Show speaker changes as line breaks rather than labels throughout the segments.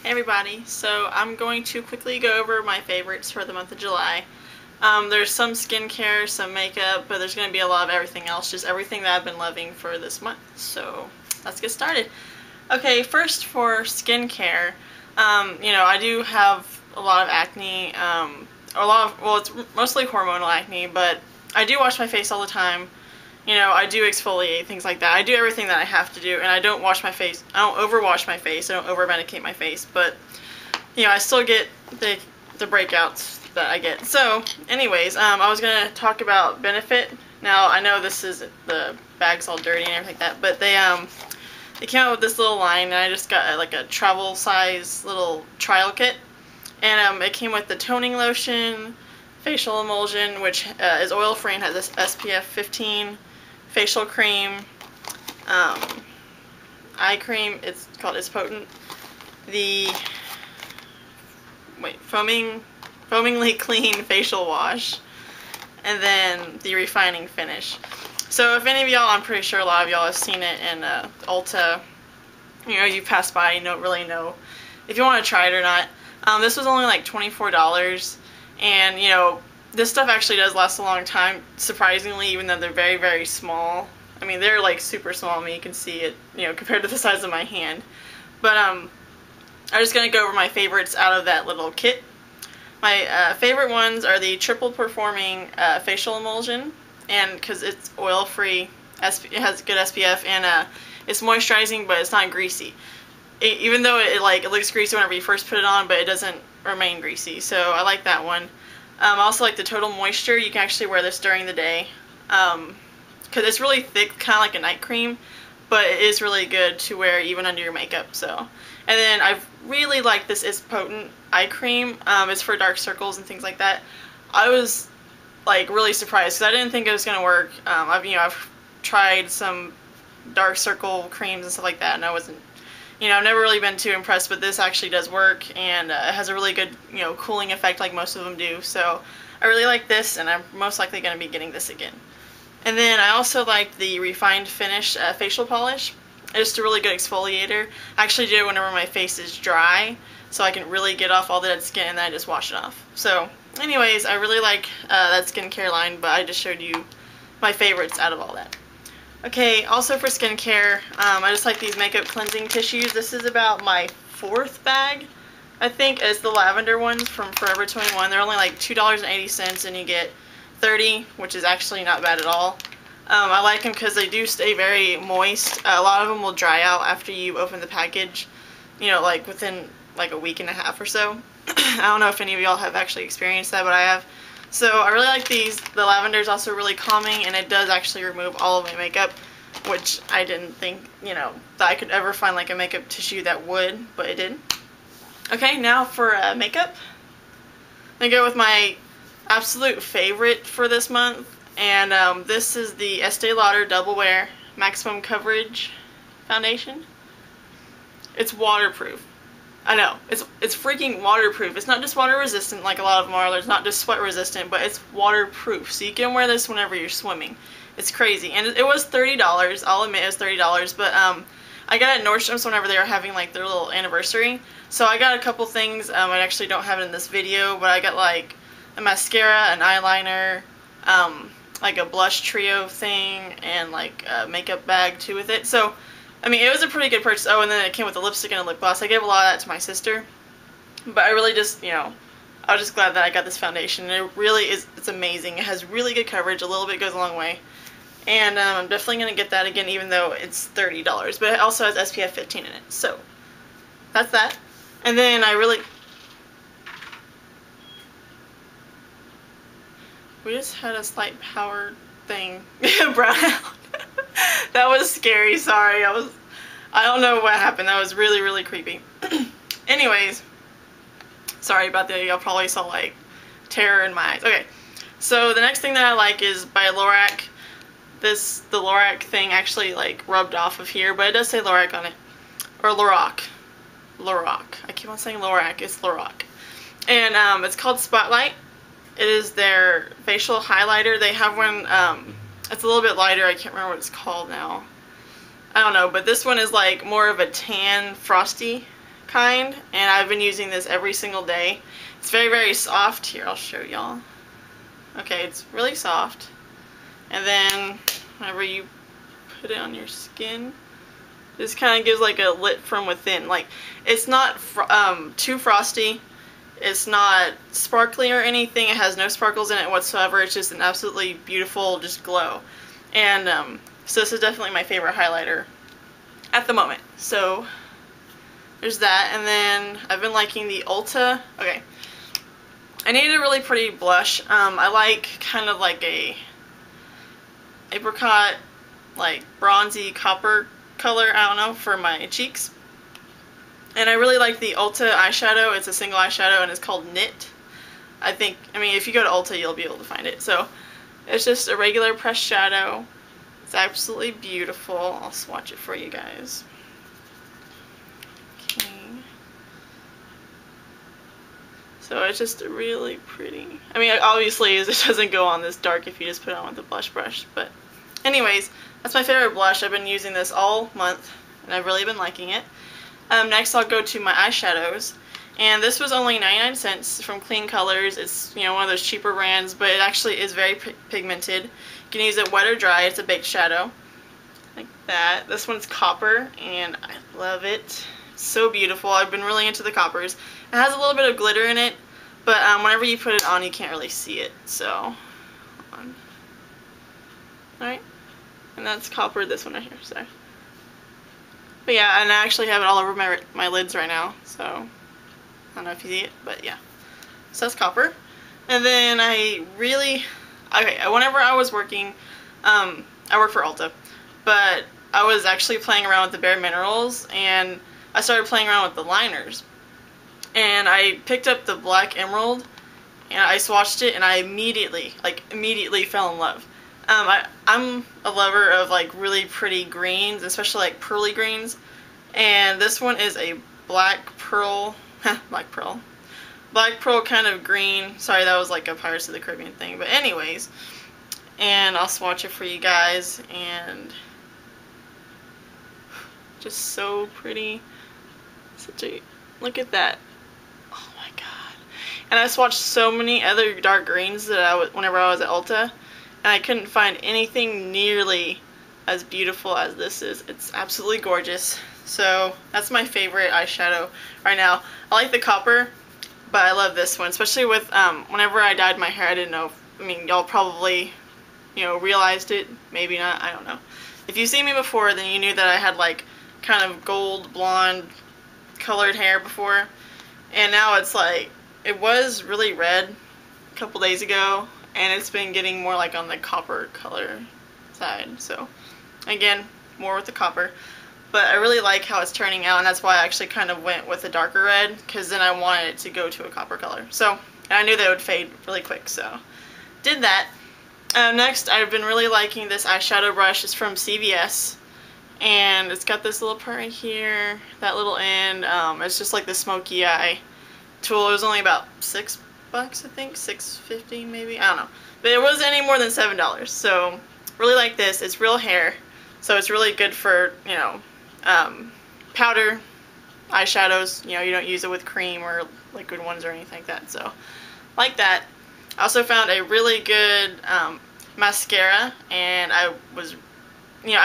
Hey everybody, so I'm going to quickly go over my favorites for the month of July. There's some skincare, some makeup, but there's going to be a lot of everything else, just everything that I've been loving for this month. So let's get started. Okay, first for skincare, I do have a lot of acne, it's mostly hormonal acne, but I do wash my face all the time. I do exfoliate, things like that. I do everything that I have to do, and I don't wash my face. I don't overwash my face. I don't over-medicate my face, but, I still get the breakouts that I get. So, anyways, I was going to talk about Benefit. Now, I know the bag's all dirty and everything like that, but they came out with this little line, and I just got like a travel size little trial kit. And it came with the toning lotion, facial emulsion, which is oil-free and has this SPF 15, facial cream, eye cream, it's potent, the foamingly clean facial wash, and then the refining finish. So if any of y'all, I'm pretty sure a lot of y'all have seen it in Ulta, you pass by, you don't really know if you want to try it or not. This was only like $24, and this stuff actually does last a long time, surprisingly, even though they're very, very small. I mean, they're like super small. I mean, you can see it, compared to the size of my hand. But I'm just going to go over my favorites out of that little kit. My favorite ones are the triple performing facial emulsion, and because it's oil-free, it has good SPF, and it's moisturizing, but it's not greasy. Even though it looks greasy whenever you first put it on, but it doesn't remain greasy, so I like that one. I also like the Total Moisture. You can actually wear this during the day, because it's really thick, kind of like a night cream, but it is really good to wear even under your makeup. So, and then I really like this It's Potent eye cream. It's for dark circles and things like that. I was like really surprised because I didn't think it was gonna work. I've tried some dark circle creams and stuff like that, and I wasn't. I've never really been too impressed, but this actually does work, and it has a really good, cooling effect like most of them do. So I really like this, and I'm most likely going to be getting this again. And then I also like the Refined Finish facial polish. It's just a really good exfoliator. I actually do it whenever my face is dry, so I can really get off all the dead skin, and then I just wash it off. So anyways, I really like that skincare line, but I just showed you my favorites out of all that. Okay, also for skincare, I just like these makeup cleansing tissues. This is about my fourth bag, I think. It's the lavender ones from Forever 21. They're only like $2.80, and you get 30, which is actually not bad at all. I like them because they do stay very moist. A lot of them will dry out after you open the package, like within like a week and a half or so. I don't know if any of y'all have actually experienced that, but I have. So I really like these. The lavender is also really calming, and it does actually remove all of my makeup, which I didn't think, that I could ever find like a makeup tissue that would, but it did. Okay, now for makeup. I'm going to go with my absolute favorite for this month, and this is the Estee Lauder Double Wear Maximum Coverage Foundation. It's waterproof. I know, it's freaking waterproof. It's not just water resistant like a lot of them are. It's not just sweat resistant, but it's waterproof. So you can wear this whenever you're swimming. It's crazy. And it was $30. I'll admit it was $30. But I got it at Nordstrom's whenever they were having like their little anniversary. So I got a couple things. I actually don't have it in this video, but I got like a mascara, an eyeliner, like a blush trio thing, and like a makeup bag too with it. So I mean, it was a pretty good purchase. Oh, and then it came with a lipstick and a lip gloss. I gave a lot of that to my sister. But I really just, I was just glad that I got this foundation. It really is, it's amazing. It has really good coverage. A little bit goes a long way. And I'm definitely going to get that again, even though it's $30. But it also has SPF 15 in it. So, that's that. And then we just had a slight power thing brown out. That was scary, sorry. I don't know what happened. That was really, really creepy. Anyways, sorry about that. Y'all probably saw like terror in my eyes. Okay, so the next thing that I like is by Lorac. The Lorac thing actually like rubbed off of here, but it does say Lorac on it. Or Lorac. Lorac. I keep on saying Lorac. It's Lorac. And it's called Spotlight. It is their facial highlighter. They have one, it's a little bit lighter. I can't remember what it's called now. I don't know, but this one is like more of a tan, frosty kind, and I've been using this every single day. It's very, very soft. Here, I'll show y'all. Okay, it's really soft. And then whenever you put it on your skin, this kind of gives like a lit from within. Like, it's not too frosty. It's not sparkly or anything. It has no sparkles in it whatsoever. It's just an absolutely beautiful just glow. And so this is definitely my favorite highlighter at the moment. So there's that. And then I've been liking the Ulta. Okay, I needed a really pretty blush. I like kind of like a apricot, like bronzy copper color, I don't know, for my cheeks. And I really like the Ulta eyeshadow. It's a single eyeshadow and it's called Knit. I mean, if you go to Ulta, you'll be able to find it. So it's just a regular pressed shadow. It's absolutely beautiful. I'll swatch it for you guys. Okay. So it's just really pretty. I mean, obviously it doesn't go on this dark if you just put it on with a blush brush. But anyways, that's my favorite blush. I've been using this all month and I've really been liking it. Next I'll go to my eyeshadows, and this was only 99 cents from Clean Colors. It's, you know, one of those cheaper brands, but it actually is very pigmented. You can use it wet or dry. It's a baked shadow like that. This one's copper and I love it. It's so beautiful. I've been really into the coppers. It has a little bit of glitter in it, but whenever you put it on you can't really see it. So alright, and that's copper, this one right here. Sorry. But yeah, and I actually have it all over my lids right now, so I don't know if you see it, but yeah. So that's copper. And then whenever I was working, I work for Ulta, but I was actually playing around with the Bare Minerals, and I started playing around with the liners. And I picked up the Black Emerald, and I swatched it, and I immediately fell in love. I'm a lover of like really pretty greens, especially like pearly greens, and this one is a black pearl kind of green. Sorry, that was like a Pirates of the Caribbean thing, but anyways, and I'll swatch it for you guys, and just so pretty. Look at that. Oh my god. And I swatched so many other dark greens that whenever I was at Ulta, and I couldn't find anything nearly as beautiful as this is. It's absolutely gorgeous. So that's my favorite eyeshadow right now. I like the copper, but I love this one, especially with whenever I dyed my hair. I didn't know I mean, y'all probably, you know, realized it, maybe not, I don't know. If you've seen me before, then you knew that I had like kind of gold blonde colored hair before, and now it's like, it was really red a couple days ago, and it's been getting more like on the copper color side. So again, more with the copper, but I really like how it's turning out, and that's why I actually kind of went with a darker red, because then I wanted it to go to a copper color. So, and I knew that it would fade really quick, so did that. Next, I've been really liking this eyeshadow brush. It's from CVS, and it's got this little part right here, that little end. It's just like the smoky eye tool. It was only about $6, I think, $6.50 maybe, I don't know, but it wasn't any more than $7. So really like this. It's real hair, so it's really good for, you know, powder eyeshadows. You know, you don't use it with cream or liquid ones or anything like that. So like that. I also found a really good mascara, and I was, you know,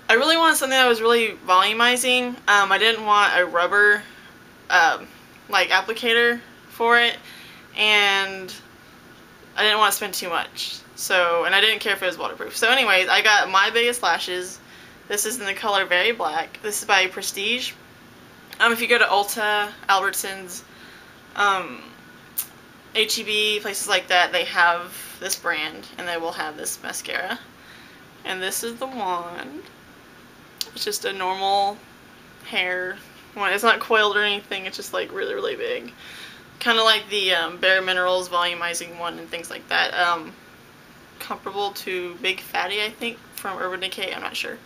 I really wanted something that was really volumizing. I didn't want a rubber like applicator for it, and I didn't want to spend too much. So, and I didn't care if it was waterproof. So anyways, I got My Biggest Lashes. This is in the color Very Black. This is by Prestige. If you go to Ulta, Albertsons, H-E-B, places like that, they have this brand, and they will have this mascara. And this is the wand. It's just a normal hair one. It's not coiled or anything. It's just like really, really big. Kind of like the Bare Minerals volumizing one and things like that. Comparable to Big Fatty, I think, from Urban Decay. I'm not sure.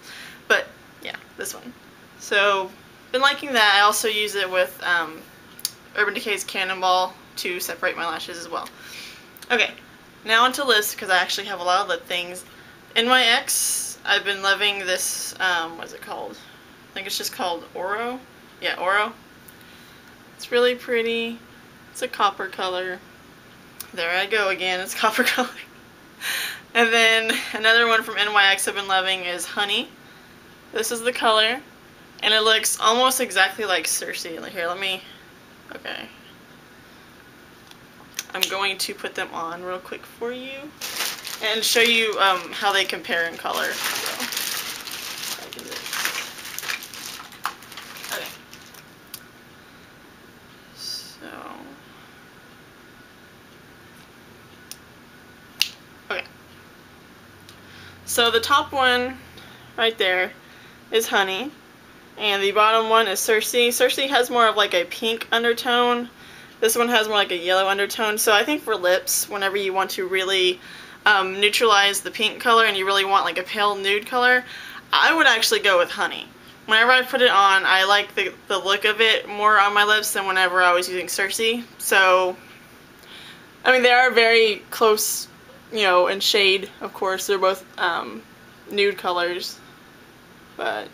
But yeah, this one. So, been liking that. I also use it with Urban Decay's Cannonball to separate my lashes as well. Okay, now onto lips, because I actually have a lot of lip things. In my X, I've been loving this, what is it called? I think it's just called Oro. Yeah, Oro. It's really pretty. It's a copper color. There I go again, it's copper color. And then another one from NYX I've been loving is Honey. This is the color, and it looks almost exactly like Cersei. Here, okay. I'm going to put them on real quick for you and show you how they compare in color. So the top one right there is Honey, and the bottom one is Cersei. Cersei has more of like a pink undertone. This one has more like a yellow undertone. So I think for lips, whenever you want to really neutralize the pink color and you really want like a pale nude color, I would actually go with Honey. Whenever I put it on, I like the look of it more on my lips than whenever I was using Cersei. So, I mean, they are very close, you know, in shade, of course. They're both nude colors, but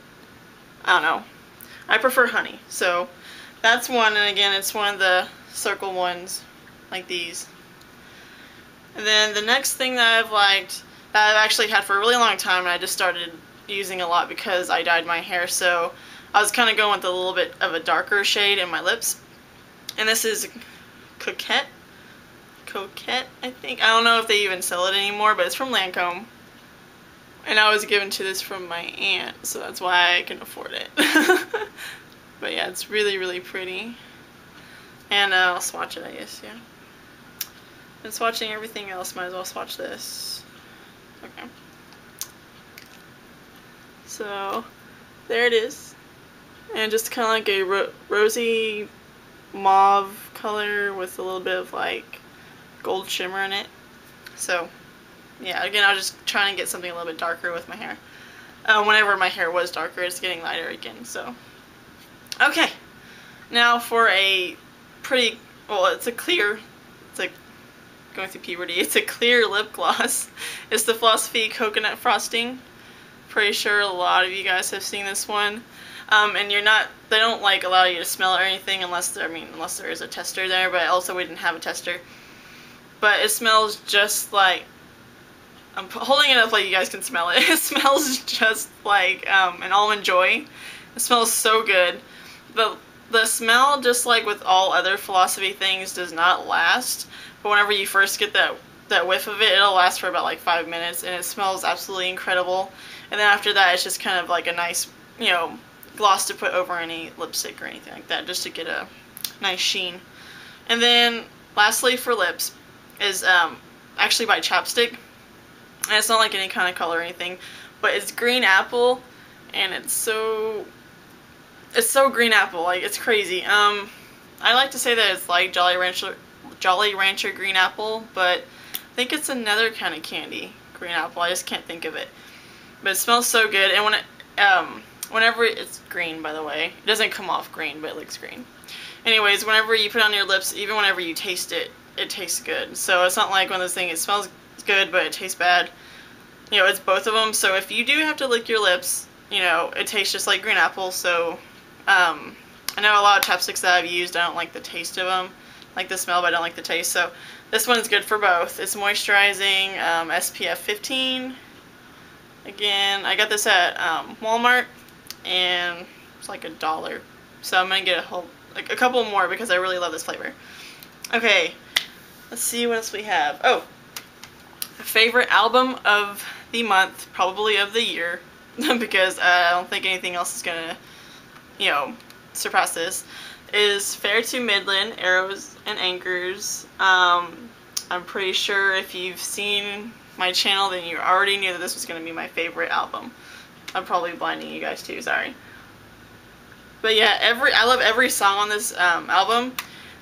I don't know. I prefer Honey. So that's one, and again, it's one of the circle ones, like these. And then the next thing that I've liked, that I've actually had for a really long time, and I just started using a lot because I dyed my hair, so I was kind of going with a little bit of a darker shade in my lips. And this is Coquette, I think. I don't know if they even sell it anymore, but it's from Lancome. And I was given to this from my aunt, so that's why I can afford it. But yeah, it's really, really pretty. And I'll swatch it, I guess, yeah. Been swatching everything else, might as well swatch this. Okay. So, there it is. And just kind of like a rosy mauve color with a little bit of like gold shimmer in it. So, yeah, again, I was just trying to get something a little bit darker with my hair. Whenever my hair was darker, it's getting lighter again, so. Okay, now for a pretty, well, it's like going through puberty, it's a clear lip gloss. It's the Philosophy Coconut Frosting. Pretty sure a lot of you guys have seen this one. And they don't like allow you to smell it or anything unless there is a tester there, but also we didn't have a tester. But it smells just like, I'm holding it up like you guys can smell it. It smells just like an Almond Joy. It smells so good. The smell, just like with all other Philosophy things, does not last. But whenever you first get that whiff of it, it'll last for about like 5 minutes, and it smells absolutely incredible. And then after that, it's just kind of like a nice, you know, gloss to put over any lipstick or anything like that, just to get a nice sheen. And then lastly for lips is actually by Chapstick. And it's not like any kind of color or anything, but it's green apple, and it's so green apple, like it's crazy. I like to say that it's like Jolly Rancher green apple, but I think it's another kind of candy green apple. I just can't think of it. But it smells so good, and whenever it's green, by the way, it doesn't come off green, but it looks green. Anyways, whenever you put it on your lips, even whenever you taste it, it tastes good. So it's not like one of those things, it smells good, but it tastes bad. You know, it's both of them. So if you do have to lick your lips, you know, it tastes just like green apple. So I know a lot of chapsticks that I've used, I don't like the taste of them. I like the smell, but I don't like the taste. So this one's good for both. It's moisturizing, SPF 15. Again, I got this at Walmart, and it's like $1. So I'm gonna get a couple more because I really love this flavor. Okay, let's see what else we have. Oh, favorite album of the month, probably of the year, because I don't think anything else is gonna, you know, surpass this, is Fair to Midland, Arrows and Anchors. I'm pretty sure if you've seen my channel, then you already knew that this was going to be my favorite album. I'm probably blinding you guys too, sorry. But yeah, I love every song on this album.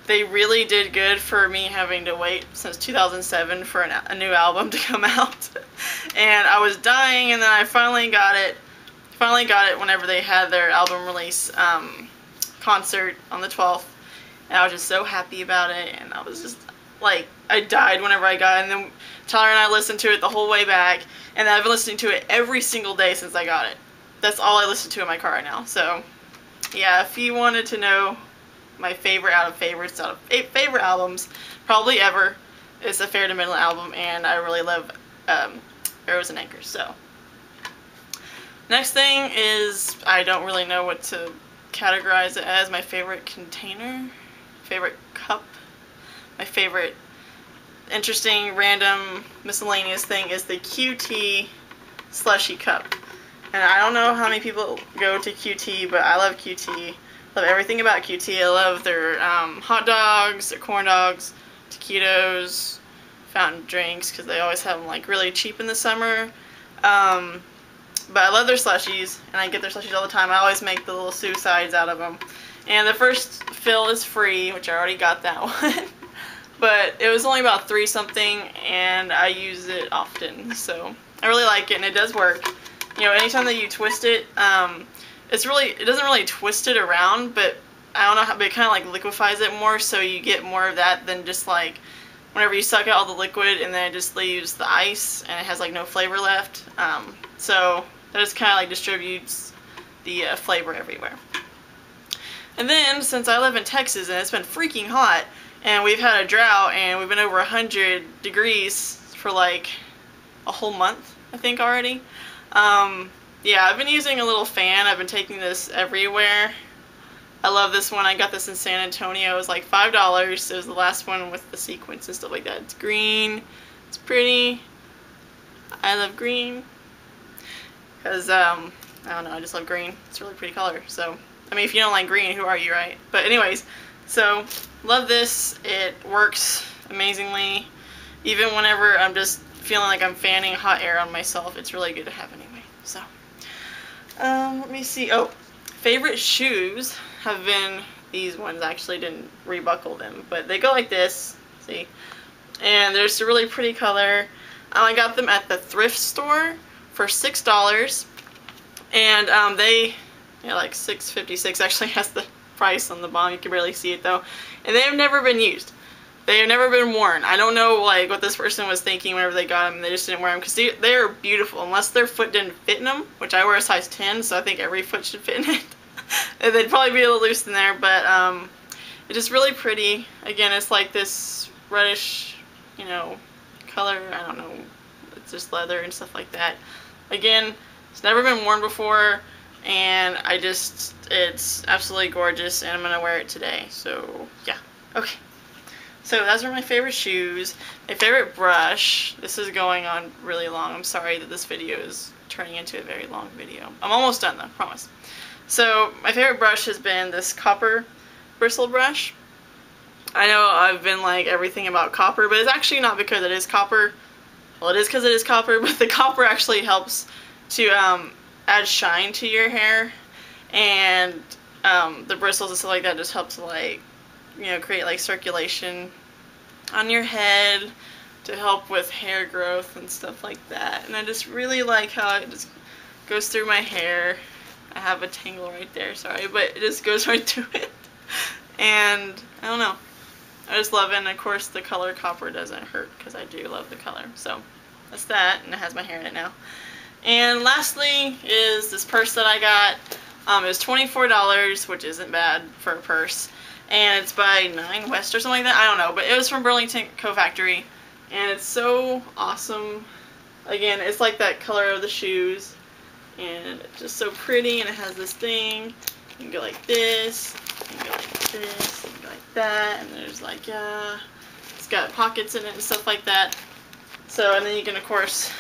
They really did good for me having to wait since 2007 for a new album to come out. And I was dying, and then I finally got it. Whenever they had their album release concert on the 12th. And I was just so happy about it, and I was just like, I died whenever I got it. And then Tyler and I listened to it the whole way back, and I've been listening to it every single day since I got it. That's all I listen to in my car right now. So yeah, if you wanted to know my favorite out of favorites out of favorite albums probably ever is the Fair to Midland album, and I really love Arrows and Anchors. So next thing is, I don't really know what to categorize it as. My favorite container, favorite cup, my favorite interesting random miscellaneous thing is the QT slushy cup. And I don't know how many people go to QT, but I love QT. Love everything about QT. I love their hot dogs, their corn dogs, taquitos, fountain drinks, because they always have them like really cheap in the summer. But I love their slushies, and I get their slushies all the time. I always make the little suicides out of them. And the first fill is free, which I already got that one. But it was only about 3 something, and I use it often. So I really like it, and it does work. You know, anytime that you twist it, it doesn't really twist it around, but I don't know how, but it kind of like liquefies it more, so you get more of that than just like whenever you suck out all the liquid and then it just leaves the ice and it has like no flavor left. So that just kind of like distributes the flavor everywhere. And then, since I live in Texas and it's been freaking hot, and we've had a drought, and we've been over 100 degrees for like a whole month, I think, already. Yeah, I've been using a little fan. I've been taking this everywhere. I love this one. I got this in San Antonio. It was like $5. It was the last one with the sequins and stuff like that. It's green. It's pretty. I love green. Because, I don't know, I just love green. It's a really pretty color. So, I mean, if you don't like green, who are you, right? But anyways, so, love this. It works amazingly. Even whenever I'm just feeling like I'm fanning hot air on myself, it's really good to have anyway. So, let me see. Oh, favorite shoes have been these ones. I actually didn't rebuckle them, but they go like this. See? And they're just a really pretty color. I got them at the thrift store for $6. And they, yeah, like $6.56 actually has the price on the bottom. You can barely see it though. And they have never been used. They have never been worn. I don't know like what this person was thinking whenever they got them. They just didn't wear them because they are beautiful. Unless their foot didn't fit in them, which I wear a size 10, so I think every foot should fit in it. And they'd probably be a little loose in there, but it's just really pretty. Again, it's like this reddish, you know, color. I don't know. It's just leather and stuff like that. Again, it's never been worn before, and it's absolutely gorgeous, and I'm gonna wear it today. So yeah, okay. So those are my favorite shoes. My favorite brush. This is going on really long. I'm sorry that this video is turning into a very long video. I'm almost done though, promise. So my favorite brush has been this copper bristle brush. I know I've been like everything about copper, but it's actually not because it is copper. Well, it is because it is copper, but the copper actually helps to add shine to your hair, and the bristles and stuff like that just help to like, you know, create like circulation on your head to help with hair growth and stuff like that. And I just really like how it just goes through my hair. I have a tangle right there, sorry, but it just goes right through it. And I don't know, I just love it. And of course the color copper doesn't hurt because I do love the color. So that's that, and it has my hair in it now. And lastly is this purse that I got. It was $24, which isn't bad for a purse. And it's by Nine West or something like that. I don't know, but it was from Burlington Coat Factory. And it's so awesome. Again, it's like that color of the shoes. And it's just so pretty, and it has this thing. You can go like this, you can go like this, you can go like that, and there's like, it's got pockets in it and stuff like that. So, and then you can, of course,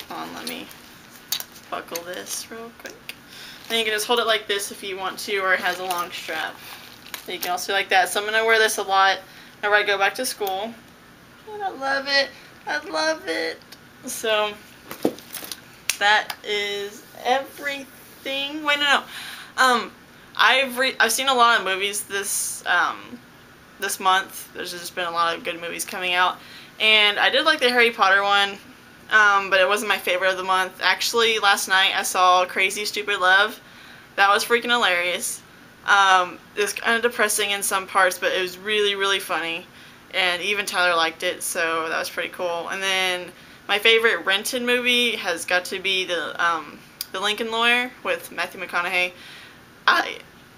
hold on, let me buckle this real quick. And you can just hold it like this if you want to, or it has a long strap. So you can also do like that. So I'm going to wear this a lot whenever I go back to school. And I love it. I love it. So that is everything. Wait, no. I've seen a lot of movies this month. There's just been a lot of good movies coming out. And I did like the Harry Potter one, but it wasn't my favorite of the month. Actually, last night I saw Crazy Stupid Love. That was freaking hilarious. It was kind of depressing in some parts, but it was really, really funny. And even Tyler liked it, so that was pretty cool. And then my favorite Rented movie has got to be the Lincoln Lawyer with Matthew McConaughey.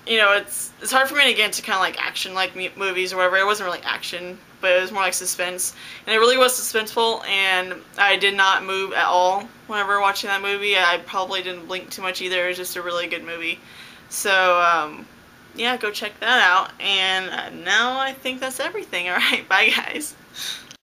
you know, it's hard for me to get into kind of like action like movies or whatever. It wasn't really action, but it was more like suspense, and it really was suspenseful. And I did not move at all whenever watching that movie. I probably didn't blink too much either. It was just a really good movie. So yeah, go check that out. And now I think that's everything. All right, bye guys.